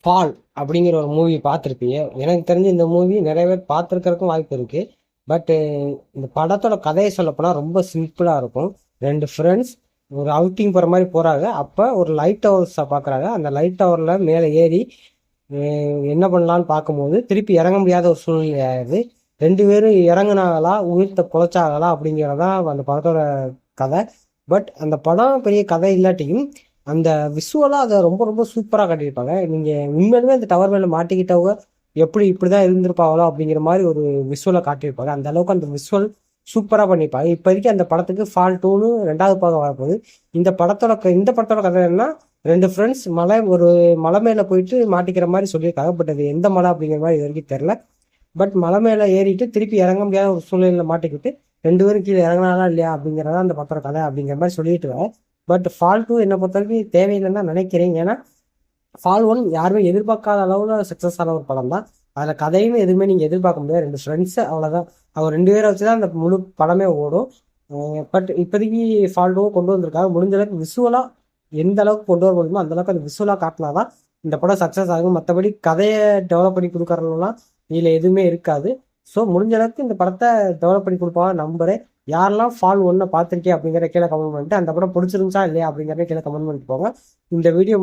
Fall அப்படிங்கிற ஒரு movie பார்த்துருப்பீங்க. எனக்கு தெரிஞ்சு இந்த மூவி நிறைய பேர் பார்த்துருக்கறதுக்கும் வாய்ப்பு இருக்கு. பட் இந்த படத்தோட கதையை சொல்லப்போனால் ரொம்ப சிம்பிளாக இருக்கும். ரெண்டு ஃப்ரெண்ட்ஸ் ஒரு அவுட்டிங் போகிற மாதிரி போகிறாங்க. அப்போ ஒரு லைட் ஹவுஸை பார்க்குறாங்க. அந்த லைட் டவரில் மேலே ஏறி என்ன பண்ணலான்னு பார்க்கும்போது திருப்பி இறங்க முடியாத ஒரு சூழ்நிலை ஆகுது. ரெண்டு பேரும் இறங்குனாங்களா உயிர்த்த பொழைச்சாங்களா அப்படிங்கிறதான் அந்த படத்தோட கதை. பட் அந்த படம் பெரிய கதை இல்லாட்டியும் அந்த விஷுவலாக அதை ரொம்ப ரொம்ப சூப்பராக காட்டியிருப்பாங்க. நீங்கள் உண்மையிலுமே அந்த டவர் மேலே மாட்டிக்கிட்டவங்க எப்படி இப்படிதான் இருந்திருப்பாங்களோ அப்படிங்கிற மாதிரி ஒரு விஷுவலை காட்டியிருப்பாங்க. அந்த அளவுக்கு அந்த விஷுவல் சூப்பராக பண்ணியிருப்பாங்க. இப்போதைக்கு அந்த படத்துக்கு ஃபால் 2ன்னு 2வது பாகம் வரப்போகுது. இந்த படத்தோட கதை என்னன்னா, ரெண்டு ஃப்ரெண்ட்ஸ் ஒரு மலை மேலே போயிட்டு மாட்டிக்கிற மாதிரி சொல்லியிருக்காங்க. பட் அது எந்த மலை அப்படிங்கிற மாதிரி இது வரைக்கும் தெரில. பட் மலை மேலே ஏறிட்டு திருப்பி இறங்க முடியாத ஒரு சூழ்நிலையில் மாட்டிக்கிட்டு ரெண்டு பேரும் கீழே இறங்கினாலா இல்லையா அப்படிங்கிறதா அந்த படத்தோட கதை அப்படிங்கிற மாதிரி சொல்லிட்டு இருக்காங்க. பட் ஃபால் 2 என்னை பொறுத்த வரைக்கும் தேவையில்லைன்னு தான் நினைக்கிறேன். ஏன்னா ஃபால் 1 யாருமே எதிர்பார்க்காத அளவில் சக்ஸஸ் ஆன ஒரு படம் தான். அதில் கதையும் எதுவுமே நீங்கள் எதிர்பார்க்க முடியாது. ரெண்டு ஃப்ரெண்ட்ஸு அவ்வளோதான். அவங்க ரெண்டு பேரை வச்சு தான் அந்த முழு படமே ஓடும். பட் இப்போதைக்கு ஃபால் 2 கொண்டு வந்திருக்காங்க. முடிஞ்ச அளவுக்கு விஷுவலாக எந்த அளவுக்கு கொண்டு வர முடியுமோ அந்த அளவுக்கு அந்த விஷுவலாக காட்டினா தான் இந்த படம் சக்ஸஸ் ஆகும். மற்றபடி கதையை டெவலப் பண்ணி கொடுக்குறதுலாம் இதில் எதுவுமே இருக்காது. ஸோ முடிஞ்ச அளவுக்கு இந்த படத்தை டெவலப் பண்ணி கொடுப்பாங்க நம்புறேன். யாரெல்லாம் ஃபால் 1 பார்த்துருக்கேன் அப்படிங்கிற கீழே கமெண்ட் பண்ணிட்டு அந்த படம் பிடிச்சிருந்துச்சா இல்லையா அப்படிங்கிறத கீழே கமெண்ட் பண்ணிட்டு போங்க. இந்த வீடியோ